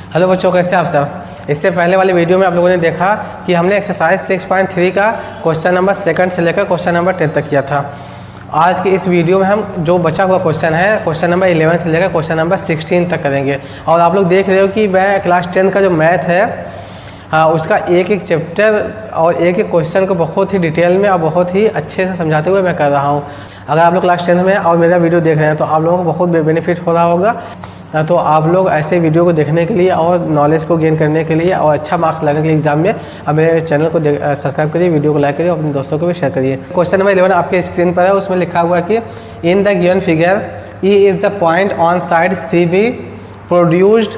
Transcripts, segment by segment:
Hello बच्चों, कैसे आप सब। इससे पहले वाले वीडियो में आप लोगों ने देखा कि हमने एक्सरसाइज 6.3 का क्वेश्चन नंबर 2 से लेकर क्वेश्चन नंबर 10 तक किया था। आज के इस वीडियो में हम जो बचा हुआ क्वेश्चन है क्वेश्चन नंबर 11 से लेकर क्वेश्चन नंबर 16 तक करेंगे। और आप लोग देख रहे हो कि मैं क्लास 10 का जो मैथ है उसका एक एक चैप्टर और एक एक क्वेश्चन को बहुत ही डिटेल में और बहुत ही अच्छे से समझाते हुए मैं कर रहा हूँ। अगर आप लोग क्लास 10 में और मेरा वीडियो देख रहे हैं तो आप लोगों को बहुत बेनिफिट हो रहा होगा। तो आप लोग ऐसे वीडियो को देखने के लिए और नॉलेज को गेन करने के लिए और अच्छा मार्क्स लाने के लिए एग्जाम में अब मेरे चैनल को सब्सक्राइब करिए, वीडियो को लाइक करिए और अपने दोस्तों को भी शेयर करिए। क्वेश्चन नंबर 11 आपके स्क्रीन पर है, उसमें लिखा हुआ है कि in the given figure E is the point on side C B produced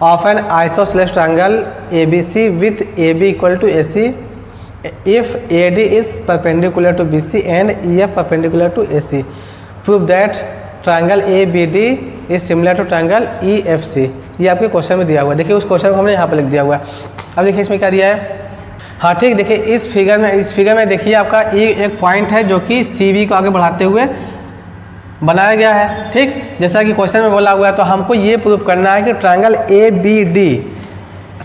of an isosceles triangle A B C with A B equal to A C if A D is perpendicular to B C and E F perpendicular to A C. Prove that triangle A B D is similar to triangle E F C. ये आपके question में दिया हुआ है। देखिए उस question को हमने यहाँ पर लिख दिया हुआ है। अब देखिए इसमें क्या दिया है। हाँ ठीक, देखिए इस फिगर में देखिए आपका ई एक पॉइंट है जो कि सी बी को आगे बढ़ाते हुए बनाया गया है। ठीक, जैसा कि क्वेश्चन में बोला हुआ है, तो हमको ये प्रूव करना है कि triangle A B D,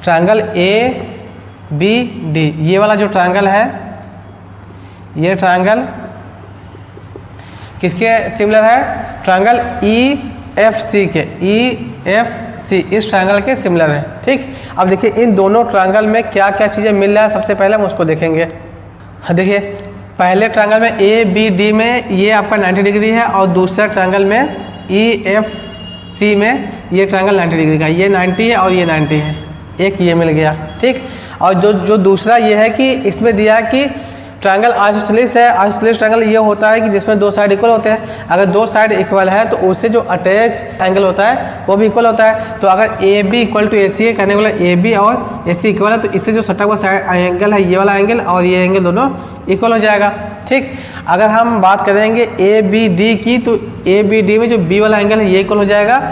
triangle A B D, ये वाला जो ट्रायंगल है ये ट्रायंगल किसके सिमिलर है? ट्रायंगल ई एफ सी के, ई एफ सी इस ट्रायंगल के सिमिलर है। ठीक, अब देखिए इन दोनों ट्रायंगल में क्या क्या चीज़ें मिल रहा है, सबसे पहले हम उसको देखेंगे। देखिए पहले ट्रायंगल में ए बी डी में ये आपका 90 डिग्री है और दूसरे ट्रायंगल में ई एफ सी में ये ट्रायंगल 90 डिग्री का, ये 90 है और ये 90 है, एक ये मिल गया। ठीक, और जो दूसरा ये है कि इसमें दिया है कि ट्रायंगल आइसोसेलेस है। आइसोसेलेस ट्रायंगल ये होता है कि जिसमें दो साइड इक्वल होते हैं। अगर दो साइड इक्वल है तो उससे जो अटैच एंगल होता है वो भी इक्वल होता है। तो अगर ए बी इक्वल टू ए सी है, कहने वाला ए बी और ए सी इक्वल है, तो इससे जो सटा हुआ साइड एंगल है ये वाला एंगल और ये एंगल दोनों इक्वल हो जाएगा। ठीक, अगर हम बात करेंगे ए बी डी की, तो ए बी डी में जो बी वाला एंगल है ये इक्वल हो जाएगा।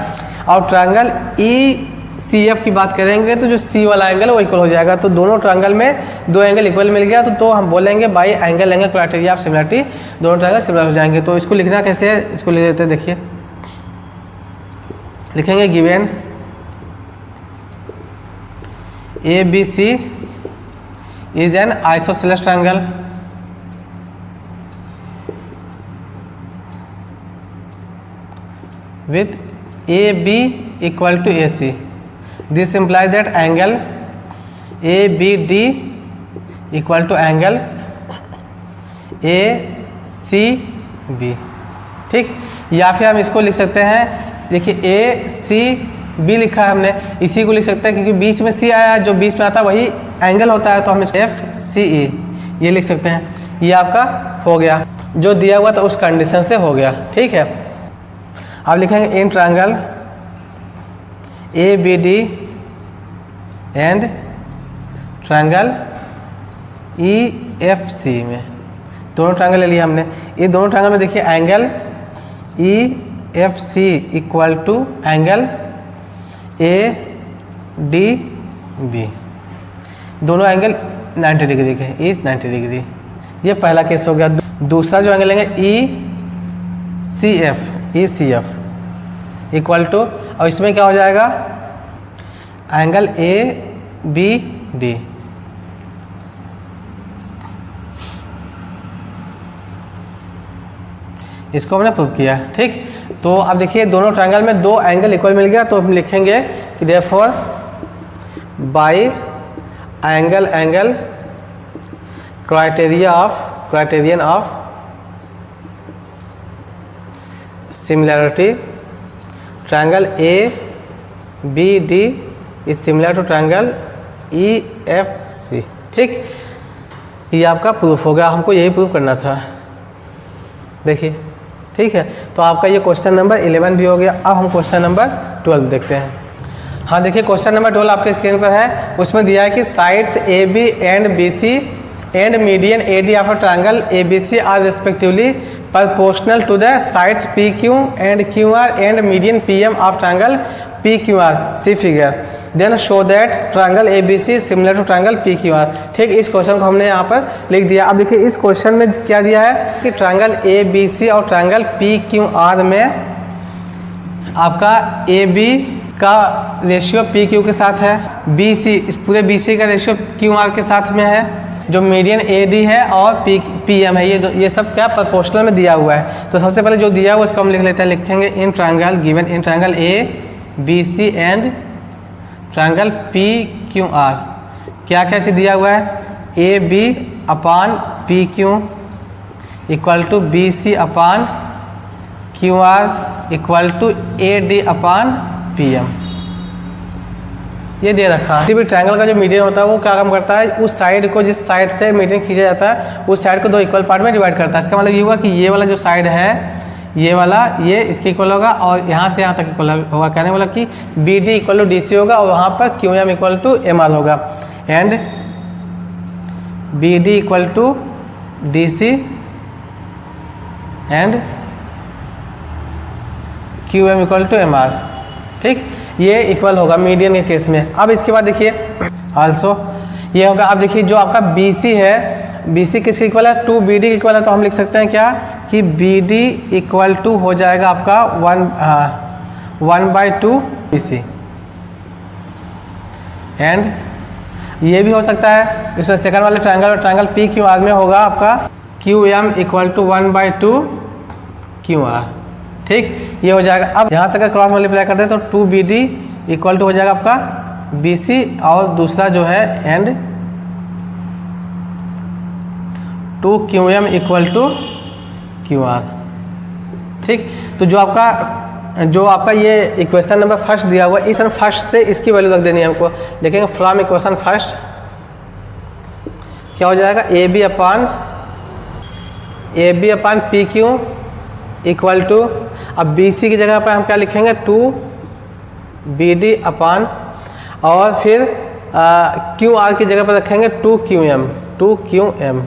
और ट्रायंगल ई सी एफ की बात करेंगे तो जो सी वाला एंगल वो इक्वल हो जाएगा। तो दोनों ट्रायंगल में दो एंगल इक्वल मिल गया, तो हम बोलेंगे by angle criteria of similarity, दोनों ट्रायंगल सिमिलर हो जाएंगे। तो इसको लिखना कैसे है, इसको ले लेते हैं। देखिए लिखेंगे given A B C is an isosceles triangle with A B equal to A C. This implies that angle ABD equal to angle ACB। ठीक, या फिर हम इसको लिख सकते हैं, देखिए ACB लिखा है हमने, इसी को लिख सकते हैं क्योंकि बीच में C आया, जो बीच में आता है वही एंगल होता है, तो हम FCE ये लिख सकते हैं। ये आपका हो गया, जो दिया हुआ था उस कंडीशन से हो गया। ठीक है, अब लिखेंगे in triangle A B D and triangle E F C में, दोनों ट्रायंगल ले लिया हमने। ये दोनों ट्रायंगल में देखिए angle E F C equal to angle A D B, दोनों एंगल 90 डिग्री के, इज 90 डिग्री। ये पहला केस हो गया। दूसरा जो एंगल लेंगे E C F equal to, और इसमें क्या हो जाएगा एंगल ए बी डी। इसको हमने प्रूव किया। ठीक, तो अब देखिए दोनों ट्रायंगल में दो एंगल इक्वल मिल गया, तो हम लिखेंगे कि therefore by angle criterion of similarity triangle A B D is similar to triangle E F C. ठीक, ये आपका प्रूफ हो गया, हमको यही प्रूफ करना था। देखिए ठीक है, तो आपका ये क्वेश्चन नंबर 11 भी हो गया। अब हम क्वेश्चन नंबर 12 देखते हैं। हाँ देखिए क्वेश्चन नंबर 12 आपके स्क्रीन पर है। उसमें दिया है कि sides A B and B C and median A D of triangle A B C are respectively proportional to the sides PQ and QR and median PM of triangle PQR. See figure. Then show that triangle ABC is similar to triangle PQR. ठीक, इस question को हमने यहाँ पर लिख दिया। अब देखिए इस क्वेश्चन में क्या दिया है कि ट्रायंगल ABC और ट्रायंगल PQR में आपका AB का रेशियो पी क्यू के साथ है, बी सी इस पूरे बी सी का रेशियो क्यू आर के साथ में है, जो मीडियन ए डी है और पी एम है, ये सब क्या प्रोपोर्शनल में दिया हुआ है। तो सबसे पहले जो दिया हुआ उसको हम लिख लेते हैं, लिखेंगे in triangle given in triangle A B C and triangle P Q R क्या क्या चीज़ दिया हुआ है, A B upon P Q equal to B C upon Q R equal to A D upon P M, ये दे रखा है। किसी भी ट्रायंगल का जो मीडियन होता है वो क्या काम करता है, उस साइड को जिस साइड से मीडियन खींचा जाता है उस साइड को दो इक्वल पार्ट में डिवाइड करता है। इसका मतलब ये हुआ कि ये वाला जो साइड है ये वाला ये इसके इक्वल होगा और यहाँ से यहाँ तक इक्वल होगा। कहने वाला कि B D equal to D C होगा और वहाँ पर Q M equal to M R होगा and B D equal to D C and Q M equal to M R. ठीक, ये इक्वल होगा मीडियन के केस में। अब इसके बाद देखिए आल्सो ये होगा। अब देखिए जो आपका बी सी है, बी सी किसके इक्वल है, टू बी डी इक्वल है, तो हम लिख सकते हैं क्या कि बी डी इक्वल टू हो जाएगा आपका 1/2 बी सी एंड ये भी हो सकता है इसमें सेकंड वाले ट्रायंगल पी क्यू आर में होगा आपका Q M equal to 1/2 Q R. ठीक, ये हो जाएगा। अब यहाँ से अगर क्रॉस मल्टीप्लाई करते हैं तो 2 बी डी इक्वल टू हो जाएगा आपका बी सी और दूसरा जो है and 2 Q M equal to Q R. ठीक, तो जो आपका ये इक्वेशन नंबर फर्स्ट दिया हुआ है, इस फर्स्ट से इसकी वैल्यू रख देनी है हमको। देखेंगे फ्रॉम इक्वेशन फर्स्ट क्या हो जाएगा, A B upon P Q equal to, अब बी सी की जगह पर हम क्या लिखेंगे 2 बी डी अपान और फिर क्यू आर की जगह पर रखेंगे 2 क्यू एम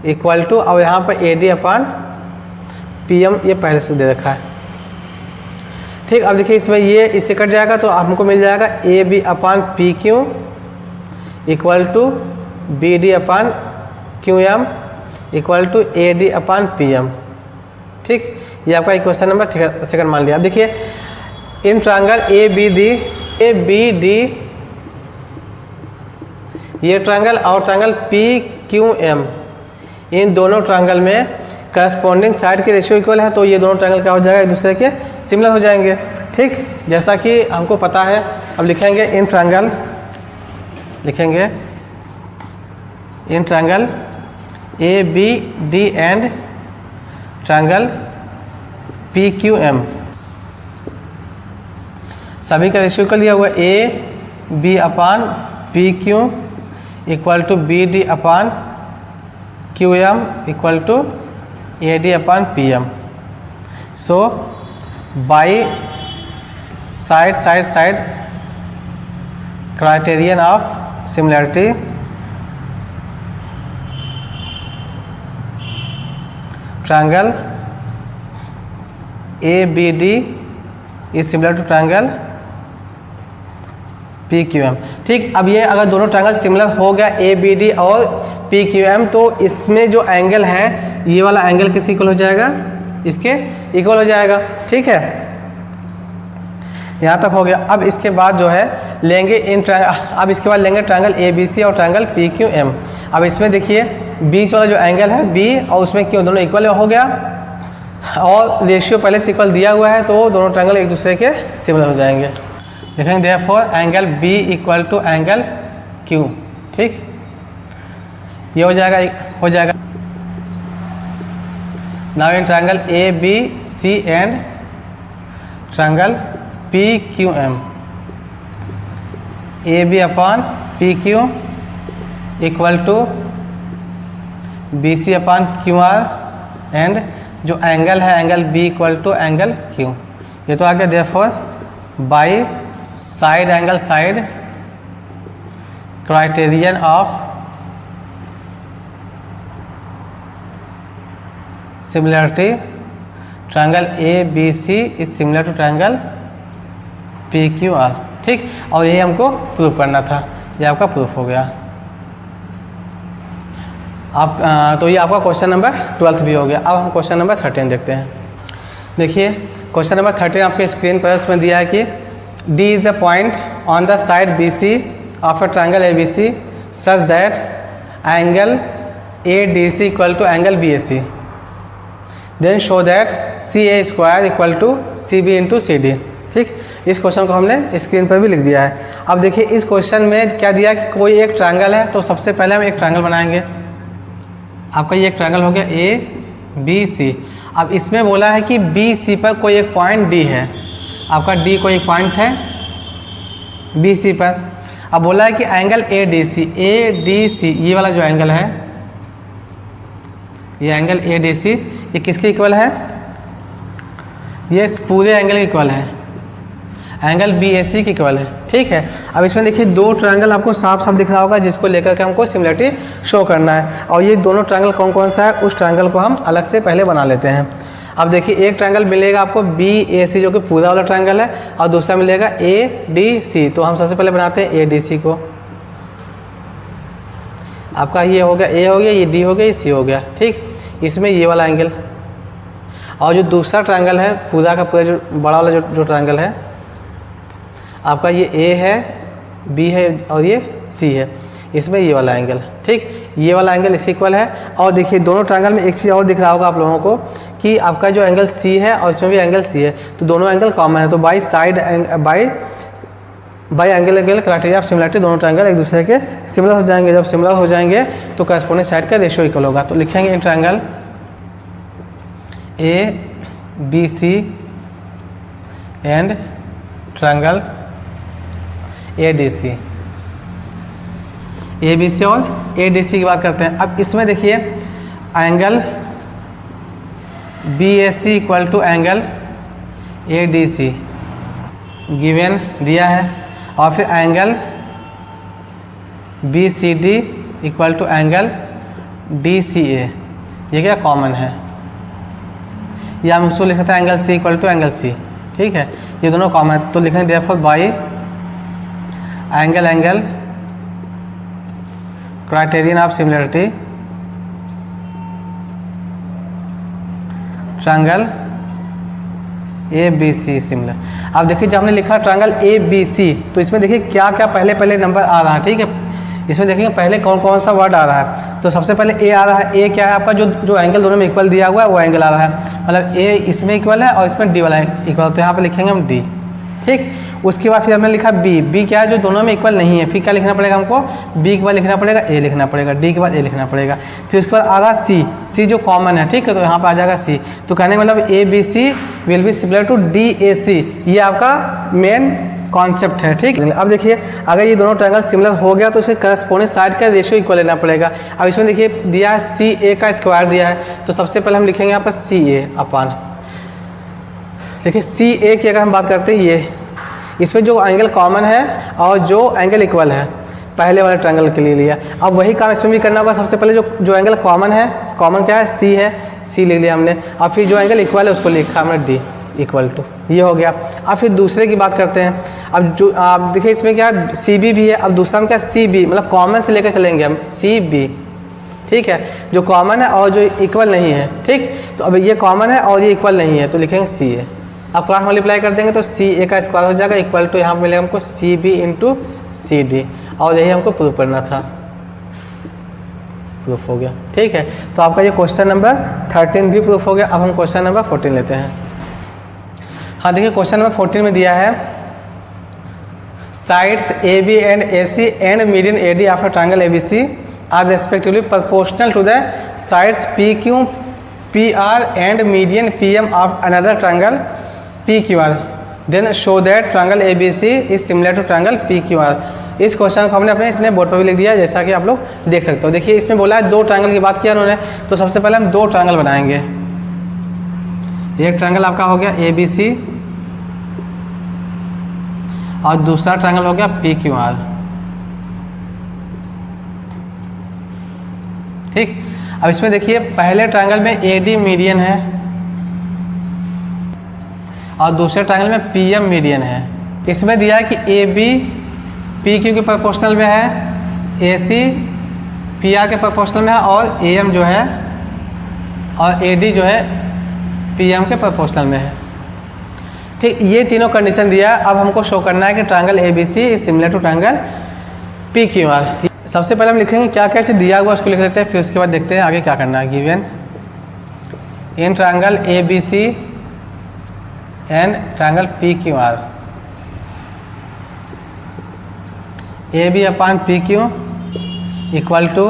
इक्वल टू और यहाँ पर A D upon P M, ये पहले से दे रखा है। ठीक, अब देखिए इसमें ये इससे कट जाएगा तो हमको मिल जाएगा A B upon P Q equal to B D upon Q M equal to A D upon P M. ठीक, ये आपका इक्वेशन नंबर सेकंड मान लिया। अब देखिए in triangle A B D ये ट्रायंगल और ट्रायंगल पी क्यू एम, इन दोनों ट्रायंगल में करस्पॉन्डिंग साइड के रेशियो इक्वल है, तो ये दोनों ट्रायंगल क्या हो जाएगा, एक दूसरे के सिमिलर हो जाएंगे। ठीक, जैसा कि हमको पता है। अब लिखेंगे in triangle A B D and triangle P Q M, सभी का रेशियो का लिया हुआ A B upon P Q equal to B D upon Q M equal to A D upon P M. So by side criterion of similarity triangle A B D is similar to triangle P Q M. ठीक, अब ये अगर दोनों triangle similar हो गया A B D और P Q M, तो इसमें जो एंगल है ये वाला एंगल किसके इक्वल हो जाएगा, इसके इक्वल हो जाएगा। ठीक है, यहाँ तक हो गया। अब इसके बाद जो है लेंगे अब इसके बाद लेंगे ट्रायंगल ए बी सी और ट्रायंगल पी क्यू एम। अब इसमें देखिए बीच वाला जो एंगल है बी और उसमें क्यों दोनों इक्वल हो गया और रेशियो पहले से इक्वल दिया हुआ है, तो दोनों ट्रायंगल एक दूसरे के सिमिलर हो जाएंगे। देखेंगे therefore angle B equal to angle Q. ठीक, ये हो जाएगा now in triangle A B C and triangle P Q M, A B upon P Q equal to B C upon Q R and जो angle है angle B equal to angle Q. ये तो आ गया therefore by side criterion of similarity triangle A B C is similar to triangle P Q R. ठीक, और ये हमको प्रूफ करना था, ये आपका प्रूफ हो गया। आप तो ये आपका क्वेश्चन नंबर 12 भी हो गया। अब हम क्वेश्चन नंबर 13 देखते हैं। देखिए क्वेश्चन नंबर 13 आपके स्क्रीन पर उसमें दिया है कि D is a point on the side B C of a triangle A B C such that angle A D C equal to angle B A C, then show that C A square equal to C B into C D. ठीक, इस question को हमने screen पर भी लिख दिया है। अब देखिए इस क्वेश्चन में क्या दिया कि कोई एक ट्रायंगल है, तो सबसे पहले हम एक ट्रायंगल बनाएंगे। आपका ये एक ट्रायंगल हो गया ए बी सी। अब इसमें बोला है कि बी सी पर कोई एक पॉइंट डी है, आपका डी कोई एक पॉइंट है बी सी पर। अब बोला है कि एंगल ए डी सी ये वाला जो एंगल है, ये एंगल ए डी सी ये किसके इक्वल है, ये इस पूरे एंगल के इक्वल है, एंगल बी ए सी के इक्वल है। ठीक है, अब इसमें देखिए दो ट्रायंगल आपको साफ साफ दिख रहा होगा जिसको लेकर के हमको सिमिलरिटी शो करना है। और ये दोनों ट्रायंगल कौन कौन सा है, उस ट्रायंगल को हम अलग से पहले बना लेते हैं। अब देखिए एक ट्रायंगल मिलेगा आपको बी ए सी जो कि पूरा वाला ट्रायंगल है, और दूसरा मिलेगा ए डी सी। तो हम सबसे पहले बनाते हैं ए डी सी को। आपका ये हो गया ए हो गया, ये डी हो गया, ये सी हो गया। ठीक, इसमें ये वाला एंगल, और जो दूसरा ट्रायंगल है पूरा का पूरा जो बड़ा वाला जो ट्रायंगल है आपका, ये ए है, बी है और ये सी है, इसमें ये वाला एंगल। ठीक, ये वाला एंगल इसके इक्वल है। और देखिए दोनों ट्रायंगल में एक चीज़ और दिख रहा होगा आप लोगों को कि आपका जो एंगल सी है और इसमें भी एंगल सी है, तो दोनों एंगल कॉमन है। तो by side by angle criteria of similarity दोनों ट्रायंगल एक दूसरे के सिमिलर हो जाएंगे। जब सिमिलर हो जाएंगे तो करस्पॉन्डिंग साइड का रेशियो इक्वल होगा। तो लिखेंगे in triangle A B C and triangle A D C. A B C और ए डी सी की बात करते हैं। अब इसमें देखिए angle B A C equal to angle A D C given दिया है, और फिर angle B C D equal to angle D C A, ये क्या कॉमन है, या हम उसको लिखते हैं angle C equal to angle C. ठीक है, ये दोनों कॉमन है, तो लिखेंगे therefore by angle criterion of similarity triangle A B C similar. अब देखिए जब हमने लिखा ट्रायंगल ए बी सी, तो इसमें देखिए क्या क्या पहले नंबर आ रहा है। ठीक है, इसमें देखेंगे पहले कौन कौन सा वर्ड आ रहा है। तो सबसे पहले ए आ रहा है। ए क्या है आपका, जो एंगल दोनों में इक्वल दिया हुआ है वो एंगल आ रहा है, मतलब ए इसमें इक्वल है और इसमें डी वाला इक्वल, तो यहाँ पे लिखेंगे हम डी। ठीक, उसके बाद फिर हमने लिखा बी। बी क्या है, जो दोनों में इक्वल नहीं है। फिर क्या लिखना पड़ेगा हमको, बी के बाद लिखना पड़ेगा ए लिखना पड़ेगा, डी के बाद ए लिखना पड़ेगा। फिर उसके बाद आ रहा सी। सी जो कॉमन है, ठीक है, तो यहाँ पे आ जाएगा सी। तो कहने का मतलब A B C will be similar to D A C, ये आपका मेन कॉन्सेप्ट है। ठीक, अब देखिए अगर ये दोनों ट्रायंगल सिमिलर हो गया तो उसके करस्पॉन्डिंग साइड का रेशियो इक्वल लेना पड़ेगा। अब इसमें देखिए दिया है सी ए का स्क्वायर दिया है, तो सबसे पहले हम लिखेंगे यहाँ पर सी ए अपान, देखिए सी ए की अगर हम बात करते हैं, ये इसमें जो एंगल कॉमन है और जो एंगल इक्वल है पहले वाले ट्रायंगल के लिए लिया। अब वही काम इसमें भी करना होगा। सबसे पहले जो एंगल कॉमन है, कॉमन क्या है, सी है, सी ले लिया हमने। और फिर जो एंगल इक्वल है उसको लिखा हमने डी इक्वल टू, ये हो गया। अब फिर दूसरे की बात करते हैं। अब जो आप देखिए इसमें क्या सी बी भी है। अब दूसरा में क्या सी बी, मतलब कॉमन से लेकर चलेंगे हम सी बी। ठीक है, जो कॉमन है और जो इक्वल नहीं है। ठीक, तो अब ये कॉमन है और ये इक्वल नहीं है, तो लिखेंगे सी ए। अब क्रॉस मल्टीप्लाई कर देंगे तो सी ए का स्क्वायर हो जाएगा इक्वल टू यहाँ पर मिलेगा हमको C B into C D, और यही हमको प्रूफ करना था। प्रूफ हो गया। ठीक है, तो आपका ये क्वेश्चन नंबर 13 भी प्रूफ हो गया। अब हम क्वेश्चन नंबर 14 लेते हैं। हाँ देखिए क्वेश्चन नंबर 14 में दिया है sides A B and A C and median A D after triangle A B C are respectively proportional to the sides P Q P R and median P M of another triangle P Q R, then show that triangle A B C is similar to triangle P Q R. इस question को हमने अपने इसने board पर भी लिख दिया है, जैसा कि आप लोग देख सकते हो। देखिए इसमें बोला है दो ट्रायंगल की बात किया उन्होंने, तो सबसे पहले हम दो ट्रायंगल बनाएंगे। एक ट्रायंगल आपका हो गया ए बी सी और दूसरा ट्रायंगल हो गया पी क्यू आर। ठीक, अब इसमें देखिए पहले ट्रायंगल में ए डी मीडियन है और दूसरे ट्रायंगल में पी एम मीडियन है। इसमें दिया है कि ए बी पी क्यू के प्रोपोर्शनल में है, ए सी पी आर के प्रोपोर्शनल में है, और ए एम जो है और ए डी जो है पी एम के प्रोपोर्शनल में है। ठीक, ये तीनों कंडीशन दिया। अब हमको शो करना है कि triangle ABC is similar to triangle PQR। सबसे पहले हम लिखेंगे क्या क्या चीज़ दिया हुआ उसको लिख लेते हैं, फिर उसके बाद देखते हैं आगे क्या करना है। Given in triangle ABC and triangle PQR, AB upon PQ equal to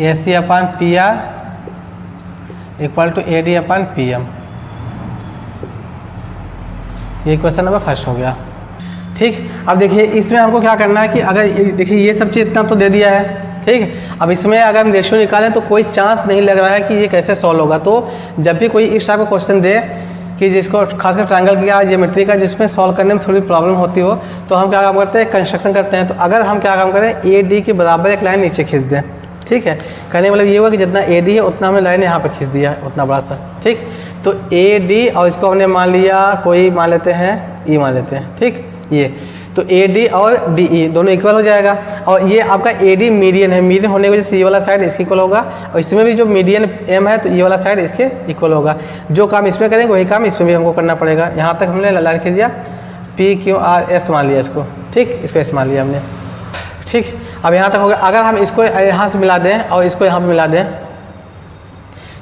AC upon PR equal to AD upon PM। ये क्वेश्चन नंबर फर्स्ट हो गया। ठीक, अब देखिए इसमें हमको क्या करना है कि अगर देखिए ये सब चीज़ इतना तो दे दिया है, ठीक। अब इसमें अगर हम रेशियो निकालें तो कोई चांस नहीं लग रहा है कि ये कैसे सॉल्व होगा। तो जब भी कोई इस टाइप का क्वेश्चन दे कि जिसको खासकर ट्रायंगल का ज्योमेट्री का जिसमें सॉल्व करने में थोड़ी प्रॉब्लम होती हो, तो हम क्या काम करते हैं, कंस्ट्रक्शन करते हैं। तो अगर हम क्या काम करें, AD के बराबर एक लाइन नीचे खींच दें, ठीक है। कहने मतलब ये हुआ कि जितना AD है उतना हमने लाइन यहाँ पर खींच दिया, उतना बड़ा सा, ठीक। तो AD और इसको हमने मान लिया, कोई मान लेते हैं E मान लेते हैं, ठीक। ये तो AD और DE दोनों इक्वल हो जाएगा। और ये आपका AD मीडियन है, मीडियन होने की वजह से ये वाला साइड इसके इक्वल होगा, और इसमें भी जो मीडियन M है तो ये वाला साइड इसके इक्वल होगा। जो काम इसमें करेंगे वही काम इसमें भी हमको करना पड़ेगा। यहाँ तक हमने लाइन खींच दिया, PQRS मान लिया इसको, ठीक, इसको S मान लिया हमने, ठीक। अब यहाँ तक हो गया। अगर हम इसको यहाँ से मिला दें और इसको यहाँ पर मिला दें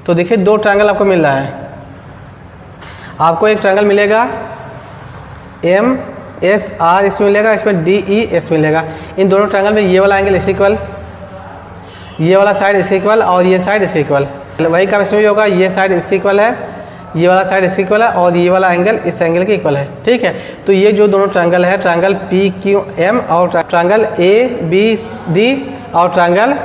तो देखिए दो ट्रायंगल आपको मिल रहा है। आपको एक ट्रायंगल मिलेगा MSR इसमें मिलेगा, इसमें DES मिलेगा। इन दोनों ट्रायंगल में ये वाला एंगल इसके इक्वल, ये वाला साइड इसके इक्वल और ये साइड इसके इक्वल। वही काम इसमें भी होगा, ये साइड इसके इक्वल है, ये वाला साइड इसके इक्वल है और ये वाला एंगल इस एंगल के इक्वल है, ठीक है। तो ये जो दोनों ट्रायंगल है, ट्रायंगल PQM और ट्रायंगल ABD और ट्रायंगल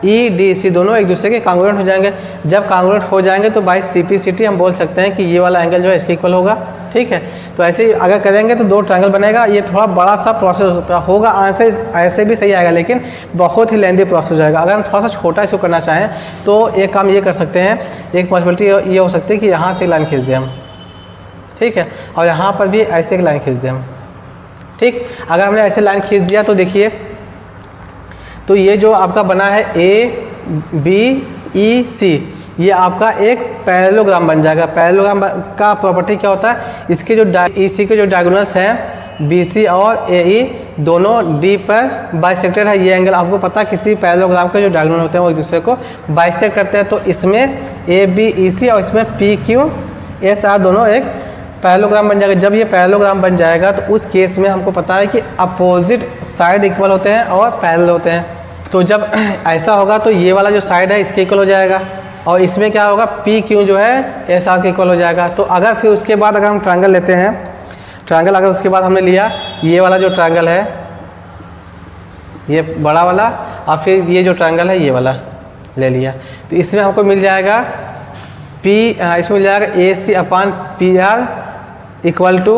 EDC दोनों एक दूसरे के कांग्रुएंट हो जाएंगे। जब कांग्रुएंट हो जाएंगे तो बाय CPCT हम बोल सकते हैं कि ये वाला एंगल जो है इसके इक्वल होगा, ठीक है। तो ऐसे ही अगर करेंगे तो दो ट्रायंगल बनेगा। ये थोड़ा बड़ा सा प्रोसेस होगा, आंसर ऐसे भी सही आएगा लेकिन बहुत ही लेंदी प्रोसेस जाएगा। अगर हम थोड़ा सा छोटा इसको करना चाहें तो एक काम ये कर सकते हैं, एक पॉसिबिलिटी ये हो सकती है कि यहाँ से लाइन खींच दें हम, ठीक है, और यहाँ पर भी ऐसे एक लाइन खींच दें हम, ठीक। अगर हमने ऐसे लाइन खींच दिया तो देखिए तो ये जो आपका बना है ABEC, ये आपका एक पैरेललोग्राम बन जाएगा। पैरेललोग्राम का प्रॉपर्टी क्या होता है, इसके जो EC के जो डायगोनल्स हैं BC और AE दोनों D पर बाइसेक्टेड है। ये एंगल आपको पता है, किसी पैरेललोग्राम के जो डायगोनल होते हैं वो एक दूसरे को बाइसेक्ट करते हैं। तो इसमें ABEC और इसमें PQSR दोनों एक पैरेललोग्राम बन जाएगा। जब ये पैरेललोग्राम बन जाएगा तो उस केस में हमको पता है कि अपोजिट साइड इक्वल होते हैं और पैरेलल होते हैं। तो जब ऐसा होगा तो ये वाला जो साइड है इसके इक्वल हो जाएगा और इसमें क्या होगा, PQ जो है SR के इक्वल हो जाएगा। तो अगर फिर उसके बाद अगर हम ट्रायंगल लेते हैं, ट्रायंगल अगर उसके बाद हमने लिया ये वाला जो ट्रायंगल है, ये बड़ा वाला, और फिर ये जो ट्रायंगल है ये वाला ले लिया, तो इसमें हमको मिल जाएगा इसमें मिल जाएगा AC upon PR equal to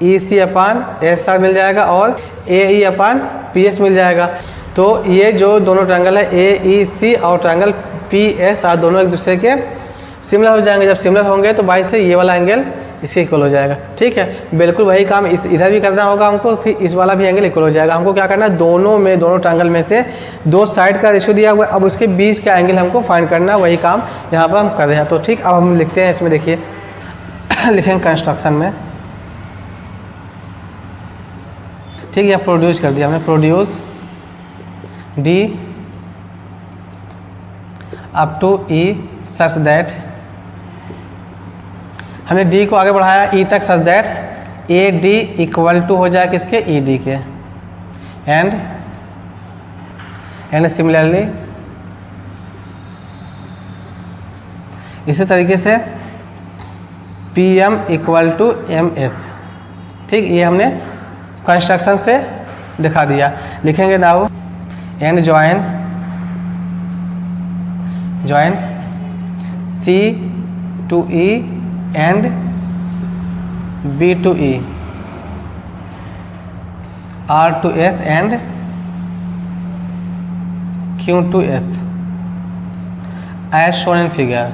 EC upon SR मिल जाएगा और AE अपान PS मिल जाएगा। तो ये जो दोनों ट्रायंगल है AEC और ट्रायंगल PSR दोनों एक दूसरे के सिमिलर हो जाएंगे। जब सिमिलर होंगे तो बाई से ये वाला एंगल इसके इक्वल हो जाएगा, ठीक है। बिल्कुल वही काम इधर भी करना होगा हमको, फिर इस वाला भी एंगल इक्वल हो जाएगा। हमको क्या करना है, दोनों ट्रायंगल में से दो साइड का रेशियो दिया हुआ है, अब उसके बीच का एंगल हमको फाइंड करना है। वही काम यहाँ पर हम कर रहे हैं। तो ठीक, अब हम लिखते हैं इसमें, देखिए लिखेंगे कंस्ट्रक्शन में, ठीक है। प्रोड्यूस कर दिया हमने, produce D up to E such that, हमने D को आगे बढ़ाया E तक such that AD equal to हो जाए किसके, ED के, एंड सिमिलरली इसी तरीके से PM इक्वल टू MS, ठीक। ये हमने कंस्ट्रक्शन से दिखा दिया। लिखेंगे now and join C to E and B to E, R to S and Q to S as shown in figure।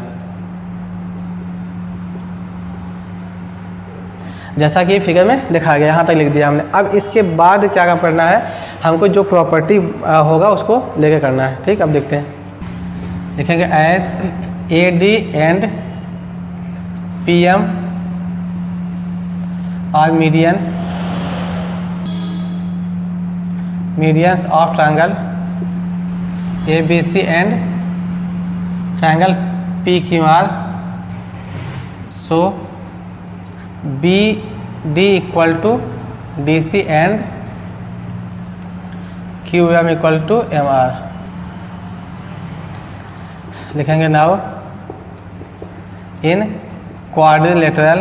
जैसा कि फिगर में दिखाया गया, यहाँ तक लिख दिया हमने। अब इसके बाद क्या काम करना है, हमको जो प्रॉपर्टी होगा उसको लेके करना है, ठीक। अब देखते हैं, लिखेंगे as AD and PM are medians of triangle ABC and triangle PQR. So BD equal to DC and QM equal to MR. लिखेंगे now in quadrilateral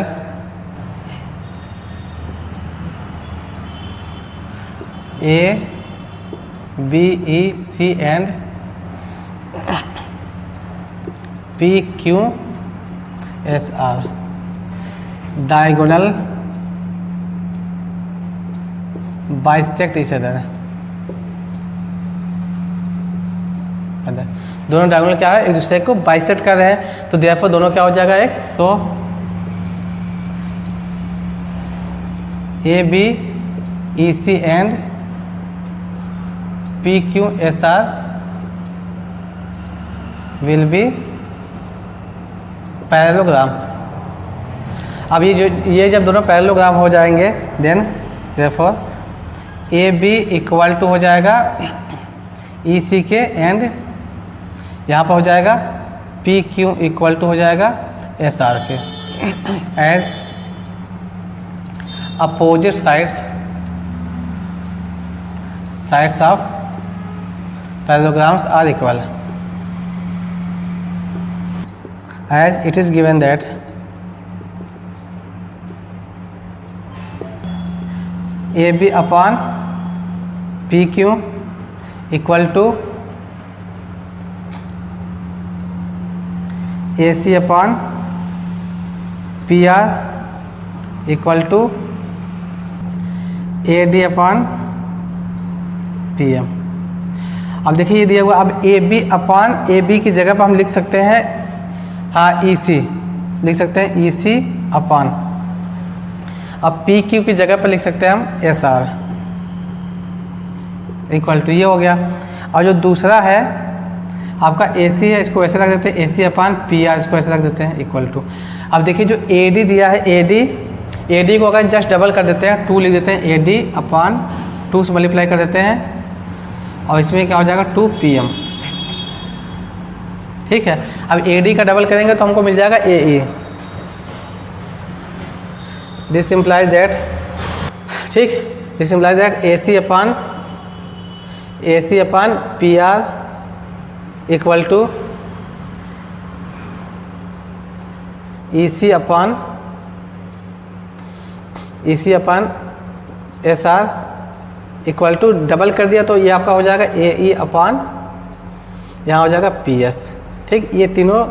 ABC and PQSR diagonal bisect each other. दोनों diagonal क्या है, एक दूसरे को bisect कर रहे हैं, तो देयरफॉर दोनों क्या हो जाएगा एक, तो ABEC and PQSR will be parallelogram. अब ये जब दोनों पैरेललोग्राम हो जाएंगे then therefore AB equal to हो जाएगा EC के एंड यहाँ पर हो जाएगा PQ इक्वल टू हो जाएगा SR के as opposite sides of parallelograms are equal. As it is given that AB upon PQ equal to AC upon PR equal to AD upon PM. अब देखिए ये दिया हुआ, अब AB अपॉन AB की जगह पर हम लिख सकते हैं हाँ EC लिख सकते हैं EC अपॉन, अब PQ की जगह पर लिख सकते हैं हम SR इक्वल टू, ये हो गया. और जो दूसरा है आपका AC है, इसको ऐसे रख देते हैं AC अपॉन PR, इसको ऐसे रख देते हैं इक्वल टू. अब देखिए जो AD दिया है, AD को अगर जस्ट डबल कर देते हैं 2 लिख देते हैं, AD अपॉन 2 से मल्टीप्लाई कर देते हैं और इसमें क्या हो जाएगा 2PM. ठीक है, अब AD का डबल करेंगे तो हमको मिल जाएगा AE. दिस इम्प्लाइज दैट, ठीक, this implies that AC upon PR equal to EC upon SR equal to, double कर दिया तो ये आपका हो जाएगा AE अपॉन यहाँ हो जाएगा PS. ठीक, ये तीनों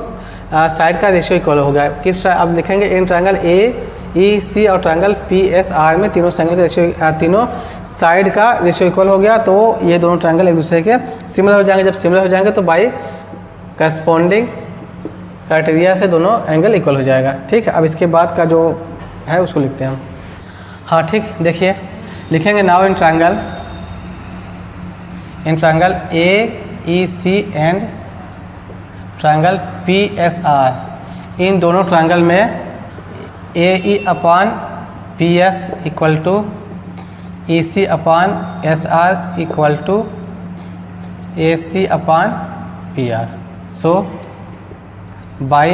साइड का रेशियो इक्वल हो गया. किस अब लिखेंगे इन ट्रायंगल AEC और ट्रायंगल PSR में तीनों साइड का रेशियो, तीनों साइड का रेशियो इक्वल हो गया, तो ये दोनों ट्रायंगल एक दूसरे के सिमिलर हो जाएंगे. जब सिमिलर हो जाएंगे तो बाय करस्पॉन्डिंग क्राइटेरिया से दोनों एंगल इक्वल हो जाएगा. ठीक है, अब इसके बाद का जो है उसको लिखते हैं हम. हाँ ठीक, देखिए लिखेंगे now in triangle AEC and triangle PSR, इन दोनों ट्रायंगल में AE upon PS equal to EC upon SR equal to AC upon PR. So by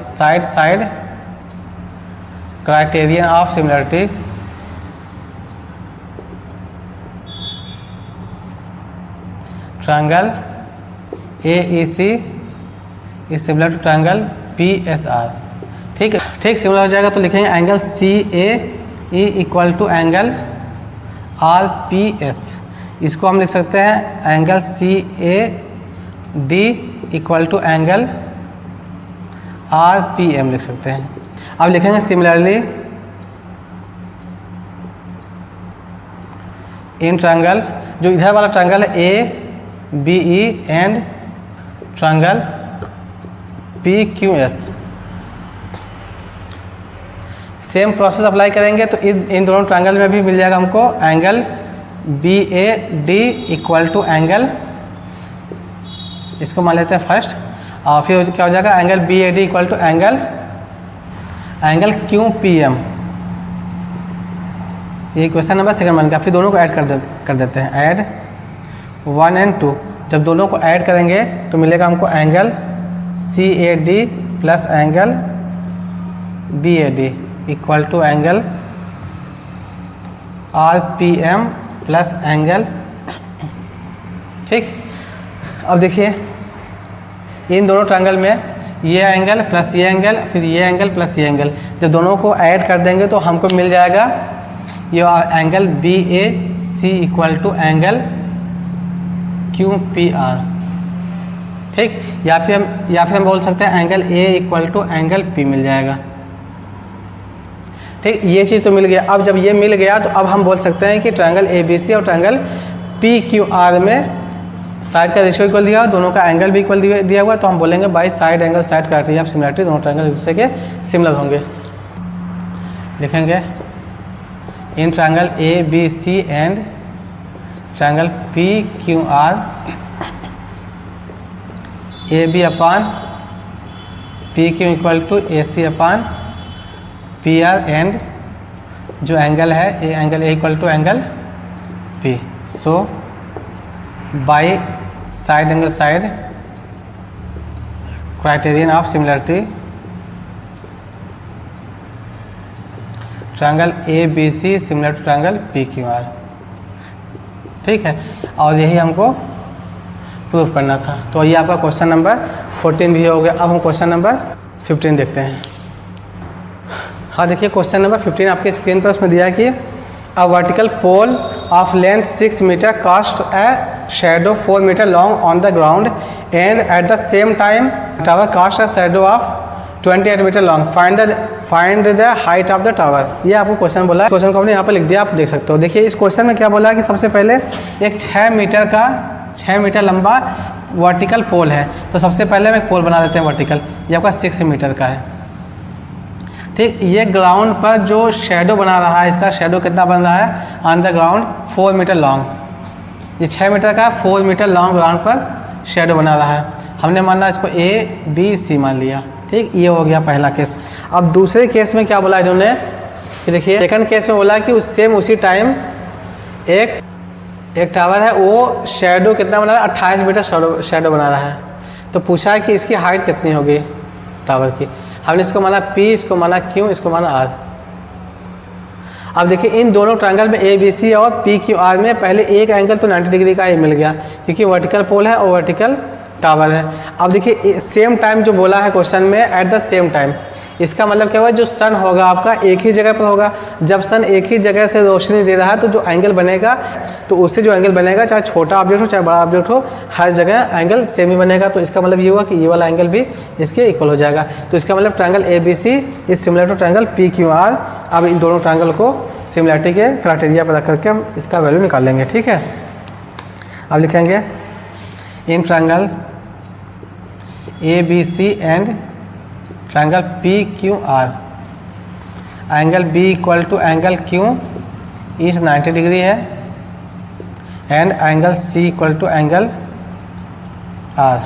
side criterion of similarity triangle AEC is similar to triangle PSR. ठीक है, ठीक similar हो जाएगा तो लिखेंगे angle CAE equal to angle RPS. इसको हम लिख सकते हैं angle CAD equal to angle RPM लिख सकते हैं. अब लिखेंगे सिमिलरली इन ट्रायंगल, जो इधर वाला ट्रायंगल है ABE and triangle PQS, same process apply करेंगे तो इन दोनों ट्रायंगल में भी मिल जाएगा हमको angle BAD equal to angle, इसको मान लेते हैं फर्स्ट, और फिर क्या हो जाएगा angle BAD equal to angle QPM ये क्वेश्चन नंबर सेकंड बन गया। फिर दोनों को ऐड कर देते हैं। ऐड 1 and 2, जब दोनों को ऐड करेंगे तो मिलेगा हमको angle CAD plus angle BAD equal to angle RPM plus angle. ठीक, अब देखिए इन दोनों ट्रायंगल में ये एंगल प्लस ये एंगल, फिर ये एंगल प्लस ये एंगल, जब दोनों को ऐड कर देंगे तो हमको मिल जाएगा ये angle BAC equal to angle QPR। ठीक, या फिर हम बोल सकते हैं angle A equal to angle P मिल जाएगा। ठीक, ये चीज़ तो मिल गया। अब जब ये मिल गया तो अब हम बोल सकते हैं कि ट्रायंगल ABC और ट्रायंगल PQR में साइड का रेशियो इक्वल दिया, दोनों का एंगल भी इक्वल दिया हुआ, तो हम बोलेंगे by side angle side criteria of similarity, दोनों ट्रायंगल एक दूसरे के सिमिलर होंगे। लिखेंगे in triangle ABC and triangle PQR AB upon PQ equal to AC upon PR and जो एंगल है angle A equal to angle P। So by side angle side criterion of similarity triangle ABC similar to triangle PQR। ठीक है, और यही हमको prove करना था। तो ये आपका क्वेश्चन नंबर 14 भी हो गया। अब हम क्वेश्चन नंबर 15 देखते हैं। हाँ देखिए क्वेश्चन नंबर 15 आपके स्क्रीन पर उसमें दिया है कि a vertical pole of length 6 metre cast a shadow 4 metre long on the ground and at the same time tower cast a shadow of 28 metre long, find the height of the tower. ये आपको question बोला है। Question को हमने यहाँ पर लिख दिया, आप देख सकते हो। देखिए इस क्वेश्चन में क्या बोला है कि सबसे पहले एक 6 मीटर लंबा वर्टिकल पोल है, तो सबसे पहले हम एक पोल बना देते हैं वर्टिकल। ये आपका 6 मीटर का है। ठीक, ये ग्राउंड पर जो शेडो बना रहा है, इसका शेडो कितना बन रहा है on the ground 4 metre long. ये 6 मीटर का 4 मीटर लॉन्ग ग्राउंड पर शेडो बना रहा है। हमने माना इसको ABC मान लिया। ठीक, ये हो गया पहला केस। अब दूसरे केस में क्या बोला इन्होंने कि देखिए सेकंड केस में बोला कि उसी टाइम एक टावर है, वो शेडो कितना बना रहा है 28 मीटर शेडो बना रहा है। तो पूछा है कि इसकी हाइट कितनी होगी टावर की। हमने इसको माना P, इसको माना Q, इसको माना R। अब देखिए इन दोनों ट्रायंगल में ABC और PQR में पहले एक एंगल तो 90 डिग्री का ही मिल गया, क्योंकि वर्टिकल पोल है और वर्टिकल टावर है। अब देखिए सेम टाइम जो बोला है क्वेश्चन में, एट द सेम टाइम, इसका मतलब क्या हुआ, जो सन होगा आपका एक ही जगह पर होगा। जब सन एक ही जगह से रोशनी दे रहा है तो जो एंगल बनेगा, तो उससे जो एंगल बनेगा, चाहे छोटा ऑब्जेक्ट हो चाहे बड़ा ऑब्जेक्ट हो, हर जगह एंगल सेम ही बनेगा। तो इसका मतलब ये हुआ कि ये वाला एंगल भी इसके इक्वल हो जाएगा। तो इसका मतलब triangle ABC is similar to triangle PQR। अब इन दोनों ट्रायंगल को सिमिलरिटी के क्राइटेरिया पर रख करके हम इसका वैल्यू निकालेंगे। ठीक है, अब लिखेंगे in triangle ABC and triangle PQR, angle B equal to angle Q is 90 degree है and angle C equal to angle R।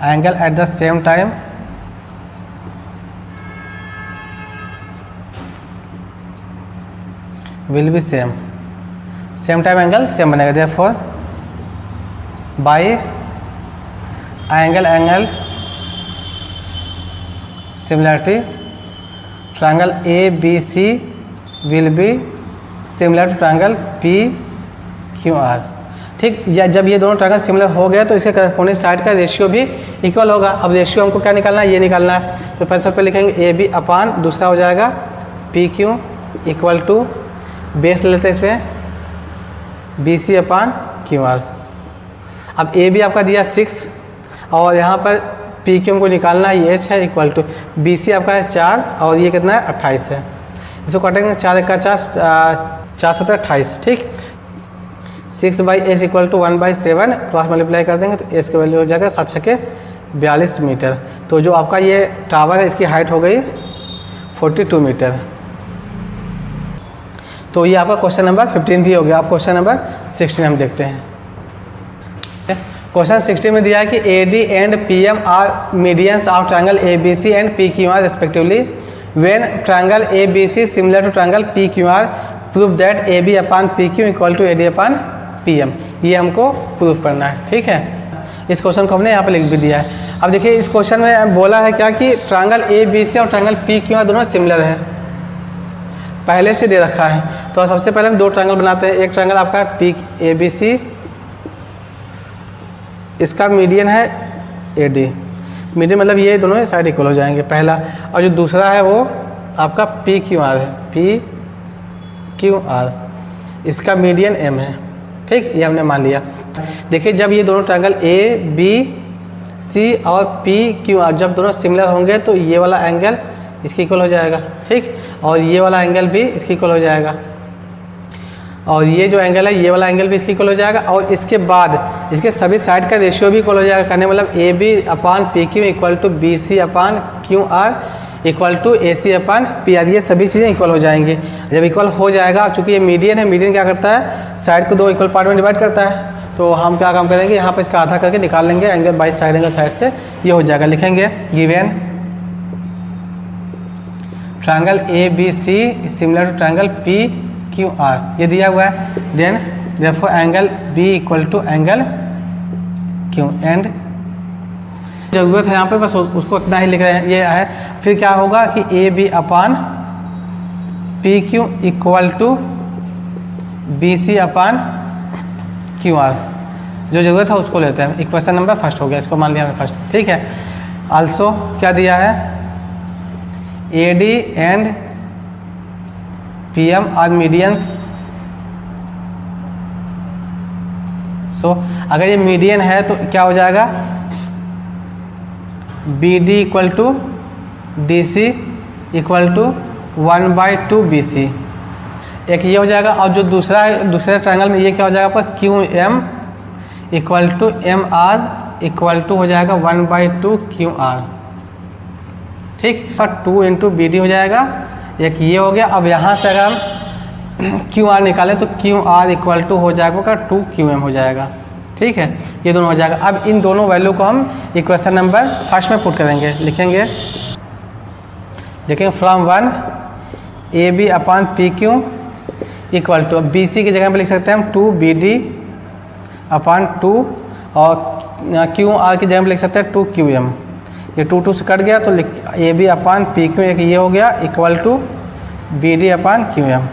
Angle at the same time will be same time angle same बनेगा। Therefore by angle similarity triangle ABC will be similar to triangle PQR। ठीक, या जब ये दोनों triangle similar हो गए तो इसके करस्पॉन्डिंग साइड का रेशियो भी इक्वल होगा। अब रेशियो हमको क्या निकालना है, ये निकालना है। तो पहले पे लिखेंगे AB अपान दूसरा हो जाएगा PQ इक्वल टू बेस ले लेते हैं इसमें BC अपान QR। अब AB आपका दिया 6 और यहाँ पर PQ को निकालना है, ये H है इक्वल टू BC आपका है 4 और ये कितना है 28 है। इसको काटेंगे 4 1 का 4 7 28। ठीक, 6/h equal to 1/7 cross multiply कर देंगे तो h की वैल्यू हो जाएगा 7 6 42 मीटर। तो जो आपका ये टावर है इसकी हाइट हो गई 42 मीटर। तो ये आपका क्वेश्चन नंबर 15 भी हो गया। अब क्वेश्चन नंबर 16 हम देखते हैं। क्वेश्चन 16 में दिया है कि AD and PM are medians of triangle ABC and PQR respectively. When triangle A B C similar to triangle P Q R prove that A B upon P Q equal to A D upon P M. ये हमको proof करना है, ठीक है। इस question को हमने यहाँ पे लिख भी दिया है। अब देखिए इस क्वेश्चन में बोला है क्या कि ट्रायंगल ए बी सी और ट्रायंगल पी क्यू आर दोनों सिमिलर है, पहले से दे रखा है। तो सबसे पहले हम दो ट्रायंगल बनाते हैं। एक ट्रायंगल आपका पी ए बी सी, इसका मीडियन है ए डी, मीडियन मतलब ये दोनों साइड इक्वल हो जाएंगे पहला। और जो दूसरा है वो आपका पी क्यू आर है, पी क्यू आर, इसका मीडियन एम है, ठीक। ये हमने मान लिया। देखिए जब ये दोनों ट्रायंगल ए बी सी और पी क्यू आर जब दोनों सिमिलर होंगे तो ये वाला एंगल इसकी इक्वल हो जाएगा, ठीक। और ये वाला एंगल भी इसकी इक्वल हो जाएगा, और ये जो एंगल है ये वाला एंगल भी इसकी इक्वल हो जाएगा। और इसके बाद इसके सभी साइड का रेशियो भी इक्वल हो जाएगा। कहने मतलब A B upon P Q equal to B C upon Q R equal to A C upon P R, ये सभी चीज़ें इक्वल हो जाएंगी। जब इक्वल हो जाएगा, चूँकि ये मीडियन है, मीडियन क्या करता है साइड को दो इक्वल पार्ट में डिवाइड करता है, तो हम क्या काम करेंगे यहाँ पे इसका आधा करके निकाल लेंगे angle by side, angle side से ये हो जाएगा। लिखेंगे given triangle A B C similar to triangle P Q R, ये दिया हुआ है। Then therefore angle B equal to angle Q, and जरूरत है यहाँ पे बस उसको इतना ही लिख रहे हैं, ये है। फिर क्या होगा कि A B upon P Q equal to B C upon Q R, जो जरूरत है उसको लेते हैं। इक्वेशन नंबर फर्स्ट हो गया, इसको मान लिया हमने फर्स्ट, ठीक है। आल्सो क्या दिया है, A D and P M R medians. So अगर ये मीडियन है तो क्या हो जाएगा, B D equal to D C equal to 1/2 B C, एक ये हो जाएगा। और जो दूसरा है, दूसरे ट्रायंगल में ये क्या हो जाएगा आपका Q M equal to M R equal to हो जाएगा 1/2 क्यू आर, ठीक। पर 2 इंटू बी डी हो जाएगा, एक ये हो गया। अब यहाँ से अगर हम क्यू आर निकालें तो क्यू आर इक्वल टू हो जाएगा 2 क्यू एम हो जाएगा, ठीक है। ये दोनों हो जाएगा। अब इन दोनों वैल्यू को हम इक्वेशन नंबर फर्स्ट में पुट करेंगे। लिखेंगे from 1 A B upon P Q equal to, B C की जगह पर लिख सकते हैं हम 2 बी डी अपान 2, और क्यू आर की जगह पर लिख सकते हैं 2 क्यू एम। ये 2 से कट गया तो A B upon P Q एक ये हो गया equal to B D upon Q M,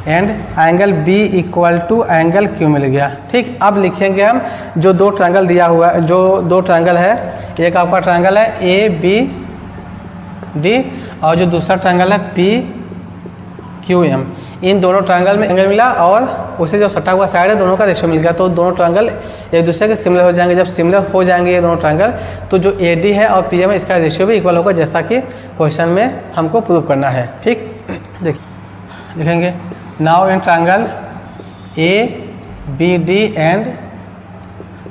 and angle B equal to angle Q मिल गया, ठीक। अब लिखेंगे हम जो दो ट्रायंगल दिया हुआ है, जो दो ट्रायंगल है, एक आपका ट्रायंगल है ए बी डी और जो दूसरा ट्रायंगल है पी क्यू एम। इन दोनों ट्रायंगल में एंगल मिला और उसे जो सटा हुआ साइड है दोनों का रेशियो मिल गया, तो दोनों ट्रायंगल एक दूसरे के सिमिलर हो जाएंगे। जब सिमिलर हो जाएंगे ये दोनों ट्रायंगल, तो जो ए डी है और पी एम है इसका रेशियो भी इक्वल होगा, जैसा कि क्वेश्चन में हमको प्रूव करना है, ठीक। देखिए लिखेंगे now in triangle A B D and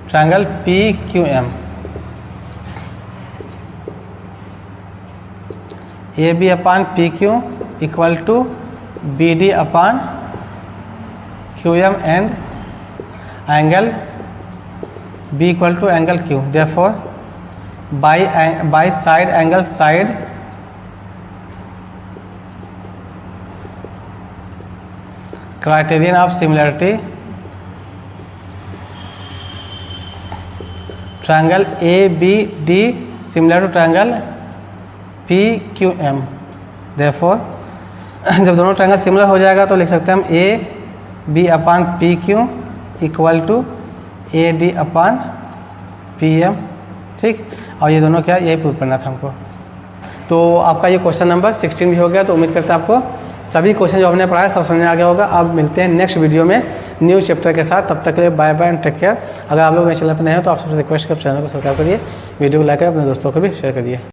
triangle P Q M, A B upon P Q equal to B D upon Q M and angle B equal to angle Q. Therefore by side angle side criterion of similarity triangle A B D similar to triangle P Q M. Therefore जब दोनों triangle similar हो जाएगा तो लिख सकते हैं हम A B upon P Q equal to A D upon P M, ठीक। और ये दोनों क्या, यही प्रूव करना था हमको। तो आपका ये क्वेश्चन नंबर 16 भी हो गया। तो उम्मीद करता है आपको सभी क्वेश्चन जो हमने पढ़ाया सब समझ में आ गया होगा। अब मिलते हैं नेक्स्ट वीडियो में न्यू चैप्टर के साथ। तब तक के लिए bye bye and take care. अगर आप लोग मेरे चैनल पर नए हो तो आप सबसे रिक्वेस्ट कर चैनल को सब्सक्राइब करिए, वीडियो को लाइक करिए, अपने दोस्तों को भी शेयर करिए।